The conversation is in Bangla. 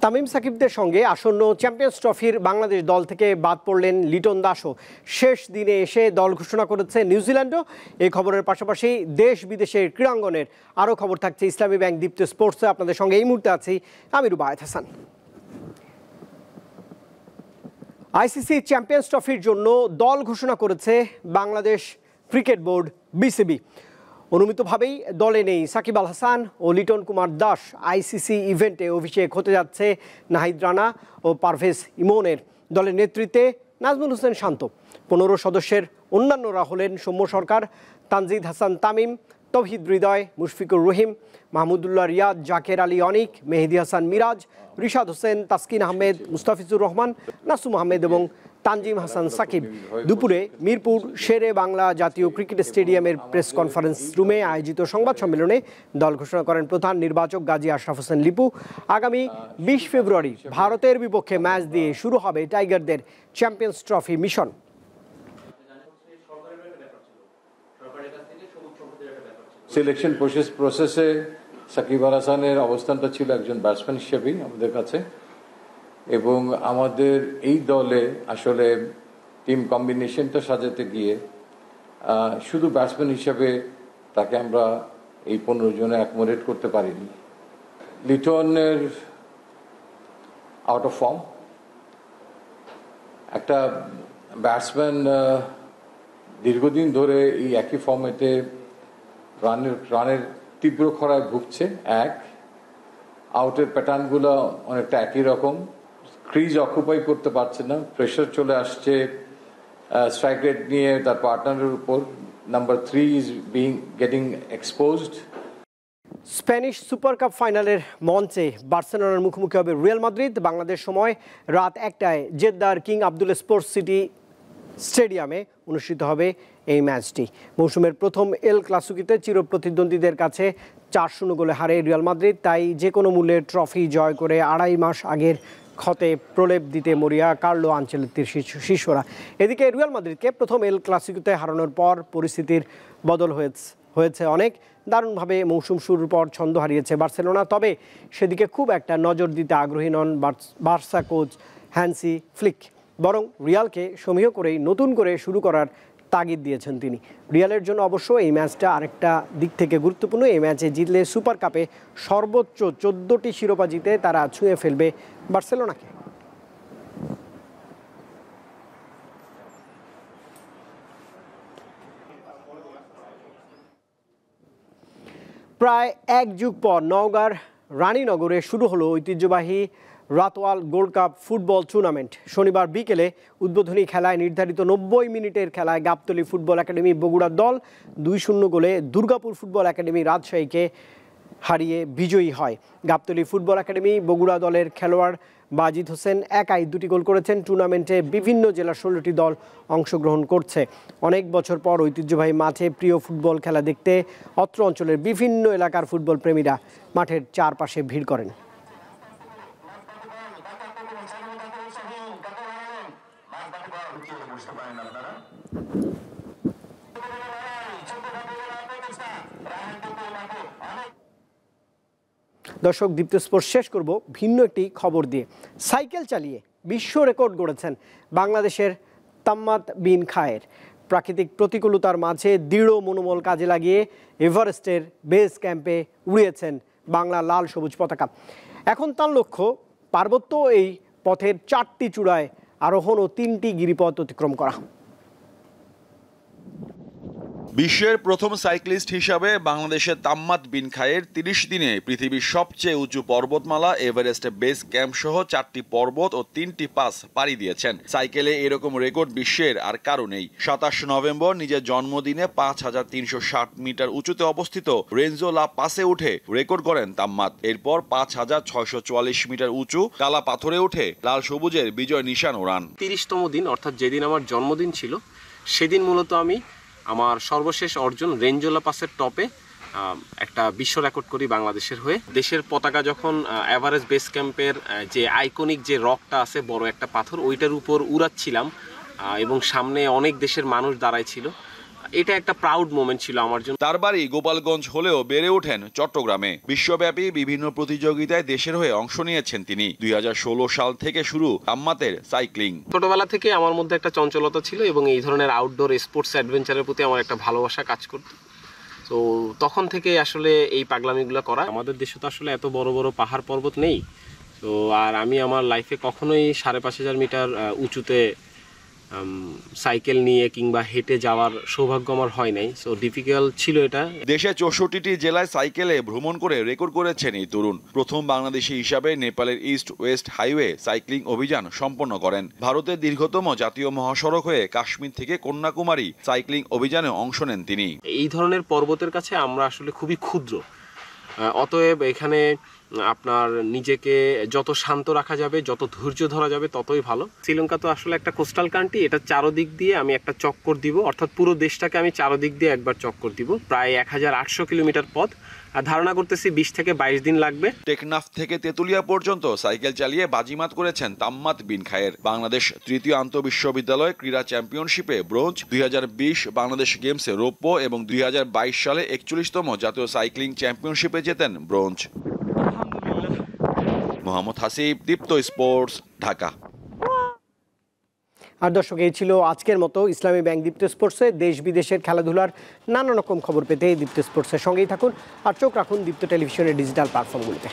তামিম সাকিবদের সঙ্গে আসন্ন চ্যাম্পিয়ন্স ট্রফির বাংলাদেশ দল থেকে বাদ পড়লেন লিটন দাসও। শেষ দিনে এসে দল ঘোষণা করেছে নিউজিল্যান্ডও। এই খবরের পাশাপাশি দেশ বিদেশের ক্রীড়াঙ্গনের আরও খবর থাকছে ইসলামী ব্যাংক দীপ্ত স্পোর্টসে। আপনাদের সঙ্গে এই মুহূর্তে আছি আমি রুবায়েত হাসান। আইসিসি চ্যাম্পিয়ন্স ট্রফির জন্য দল ঘোষণা করেছে বাংলাদেশ ক্রিকেট বোর্ড বিসিবি। অনুমিতভাবেই দলে নেই সাকিব আল হাসান ও লিটন কুমার দাস। আইসিসি ইভেন্টে অভিষেক হতে যাচ্ছে নাহিদ রানা ও পারভেজ ইমনের। দলের নেতৃত্বে নাজমুল হোসেন শান্ত। 15 সদস্যের অন্যান্যরা হলেন সৌম্য সরকার, তানজিদ হাসান তামিম, তৌহিদ হৃদয়, মুশফিকুর রহিম, মাহমুদুল্লাহ রিয়াদ, জাকের আলী অনিক, মেহেদী হাসান মিরাজ, রিশাদ হোসেন, তাসকিন আহমেদ, মুস্তাফিজুর রহমান, নাসুম আহমেদ এবং তানজিম হাসান সাকিব। দুপুরে মিরপুর শেরে বাংলা জাতীয় ক্রিকেট স্টেডিয়ামের প্রেস কনফারেন্স রুমে আয়োজিত সংবাদ সম্মেলনে দল ঘোষণা করেন প্রধান নির্বাচক গাজী আশরাফ হোসেন লিপু। আগামী 20 ফেব্রুয়ারি ভারতের বিপক্ষে ম্যাচ দিয়ে শুরু হবে টাইগারদের চ্যাম্পিয়ন্স ট্রফি মিশন। সিলেকশন প্রসেসে সাকিব আল হাসানের অবস্থানটা ছিল একজন ব্যাটসম্যান হিসেবেই আমাদের কাছে, এবং আমাদের এই দলে আসলে টিম কম্বিনেশনটা সাজাতে গিয়ে শুধু ব্যাটসম্যান হিসেবে তাকে আমরা এই 15 জনে অ্যাকোমোডেট করতে পারিনি। লিটনের আউট অফ ফর্ম, একটা ব্যাটসম্যান দীর্ঘদিন ধরে এই একই ফর্মেটে রানের তীব্র খরায় ভুগছে। আউটের প্যাটার্নগুলো অনেকটা একই রকম, ক্রিজ অকুপাই করতে পারছে না, প্রেশার চলে আসছে স্ট্রাইক রেট নিয়ে তার পার্টনারের উপর। Number 3 is getting exposed. Spanish super cup ফাইনালের মঞ্চে বার্সেলোনার মুখোমুখি হবে রিয়াল মাদ্রিদ। বাংলাদেশ সময় রাত 1টায় জেদ্দার কিং আবদুল স্পোর্টস সিটি স্টেডিয়ামে অনুষ্ঠিত হবে এই ম্যাচটি। মৌসুমের প্রথম এল ক্লাসিকোতে চিরপ্রতিদ্বন্দ্বীদের কাছে 4-0 গোলে হারে রিয়াল মাদ্রিদ। তাই যে কোনো মূল্যে ট্রফি জয় করে 2.5 মাস আগের ক্ষতে প্রলেপ দিতে মরিয়া কার্লো আনচেলত্তির শিষ্যরা। এদিকে রিয়াল মাদ্রিদকে প্রথম এল ক্লাসিকোতে হারানোর পর পরিস্থিতির বদল হয়েছে অনেক। দারুণভাবে মৌসুম শুরুর পর ছন্দ হারিয়েছে বার্সেলোনা। তবে সেদিকে খুব একটা নজর দিতে আগ্রহী নন বার্সা কোচ হ্যান্সি ফ্লিক। বরং রিয়ালকে সমীহ করেই নতুন করে শুরু করার তাগিদ দিয়েছেন তিনি। রিয়ালের জন্য অবশ্য এই ম্যাচটা আরেকটা দিক থেকে গুরুত্বপূর্ণ। এই ম্যাচে জিতলে সুপার কাপে সর্বোচ্চ 14টি শিরোপা জিতে তারা ছুঁয়ে ফেলবে বার্সেলোনাকে। প্রায় 1 যুগ পর নওগাঁর রানীনগরে শুরু হলো ঐতিহ্যবাহী রাতওয়াল গোল্ড কাপ ফুটবল টুর্নামেন্ট। শনিবার বিকেলে উদ্বোধনী খেলায় নির্ধারিত 90 মিনিটের খেলায় গাবতলী ফুটবল একাডেমি বগুড়ার দল 2-0 গোলে দুর্গাপুর ফুটবল একাডেমি রাজশাহীকে হারিয়ে বিজয়ী হয়। গাবতলী ফুটবল একাডেমি বগুড়া দলের খেলোয়াড় বাজিদ হোসেন একাই 2টি গোল করেছেন। টুর্নামেন্টে বিভিন্ন জেলার 16টি দল অংশগ্রহণ করছে। অনেক বছর পর ঐতিহ্যবাহী মাঠে প্রিয় ফুটবল খেলা দেখতে অত্র অঞ্চলের বিভিন্ন এলাকার ফুটবল প্রেমীরা মাঠের চারপাশে ভিড় করেন। দর্শক, দীপ্ত স্পোর্টস শেষ করব ভিন্ন একটি খবর দিয়ে। সাইকেল চালিয়ে বিশ্ব রেকর্ড গড়েছেন বাংলাদেশের তাম্মাত বিন খায়ের। প্রাকৃতিক প্রতিকূলতার মাঝে দৃঢ় মনোবল কাজে লাগিয়ে এভারেস্টের বেস ক্যাম্পে উড়িয়েছেন বাংলা লাল সবুজ পতাকা। এখন তার লক্ষ্য পার্বত্য এই পথের 4টি চূড়ায় আরোহণ ও 3টি গিরিপথ অতিক্রম করা। বিশ্বের প্রথম সাইক্লিস্ট হিসাবে বাংলাদেশের তাম্মাত বিন খায়ের 30 দিনে পৃথিবীর সবচেয়ে উঁচু পর্বতমালা এভারেস্ট বেস ক্যাম্প সহ 4টি পর্বত ও 3টি পাস পাড়ি দিয়েছেন। সাইকেলে এরকম রেকর্ড বিশ্বের আর কারো নেই। 27 নভেম্বর নিজের জন্মদিনে 5360 মিটার উঁচুতে অবস্থিত রেঞ্জো লা পাসে উঠে রেকর্ড করেন তাম্মাত। এরপর 5644 মিটার উঁচু কালা পাথরে উঠে লাল সবুজের বিজয় নিশান ওড়ান। 30তম দিন অর্থাৎ যেদিন আমার জন্মদিন ছিল সেদিন মূলত আমি আমার সর্বশেষ অর্জন রেঞ্জোলা পাসের টপে একটা বিশ্ব রেকর্ড করি বাংলাদেশের হয়ে। দেশের পতাকা যখন এভারেস্ট বেস ক্যাম্পের যে আইকনিক যে রকটা আছে বড় একটা পাথর, ওইটার উপর উড়াচ্ছিলাম এবং সামনে অনেক দেশের মানুষ দাঁড়ায় ছিল। এটা একটা প্রাউড মোমেন্ট ছিল আমার জন্য। তার বাড়ি গোপালগঞ্জ হলেও বেড়ে ওঠেন চট্টগ্রামে। বিশ্বব্যাপী বিভিন্ন প্রতিযোগিতায় দেশের হয়ে অংশ নিয়েছেন তিনি। 2016 সাল থেকে শুরু তাম্মাতের সাইক্লিং। ছোটবেলা থেকে আমার মধ্যে একটা চঞ্চলতা ছিল এবং এই ধরনের আউটডোর স্পোর্টস অ্যাডভেঞ্চারের প্রতি আমার একটা ভালোবাসা কাজ করত। তো তখন থেকে আসলে এই পাগলামিগুলো করা। আমাদের দেশে তো আসলে এত বড় বড় পাহাড় পর্বত নেই। তো আর আমি আমার লাইফে কখনোই 5,500 মিটার উঁচুতে সাইকেল নিয়ে কিংবা হেঁটে যাওয়ার সৌভাগ্য আমার হয় নাই। সো ডিফিকাল্ট ছিল এটা। দেশে 64টি জেলায় সাইকেলে ভ্রমণ করে রেকর্ড করেছেন এই তরুণ। প্রথম বাংলাদেশি হিসাবে নেপালের ইস্ট ওয়েস্ট হাইওয়ে সাইক্লিং অভিযান সম্পন্ন করেন। ভারতের দীর্ঘতম জাতীয় মহাসড়ক হয়ে কাশ্মীর থেকে কন্যাকুমারী সাইক্লিং অভিযানে অংশ নেন তিনি। এই ধরনের পর্বতের কাছে আমরা আসলে খুবই ক্ষুদ্র, অতএব এখানে আপনার নিজেকে যত শান্ত রাখা যাবে, যত ধৈর্য ধরা যাবে ততই ভালো। শ্রীলঙ্কা তো আসলে একটা কোস্টাল কান্ট্রি, এটা চারদিক দিয়ে আমি একটা চক্কর দিব, অর্থাৎ পুরো দেশটাকে আমি চারদিক দিয়ে একবার চক্কর দিব। প্রায় 1800 কিলোমিটার পথ, আর ধারণা করতেছি 20 থেকে 22 দিন লাগবে। টেকনাফ থেকে তেতুলিয়া পর্যন্ত সাইকেল চালিয়ে বাজিমাত করেছেন তাম্মাত বিন খায়ের। বাংলাদেশ তৃতীয় আন্তঃবিশ্ববিদ্যালয় ক্রীড়া চ্যাম্পিয়নশিপে ব্রোঞ্জ, 2020 বাংলাদেশ গেমসে রৌপ্য এবং 2022 সালে 41তম জাতীয় সাইক্লিং চ্যাম্পিয়নশিপে জেতেন ব্রোঞ্জ। মোহাম্মদ হাসিব, দীপ্ত স্পোর্টস, ঢাকা। আর দর্শক, এই ছিল আজকের মতো ইসলামী ব্যাংক দীপ্ত স্পোর্টসে দেশ বিদেশের খেলাধুলার নানা রকম খবর পেতে দীপ্ত স্পোর্টসের সঙ্গেই থাকুন আর চোখ রাখুন দীপ্ত টেলিভিশনের ডিজিটাল প্ল্যাটফর্মগুলিতে।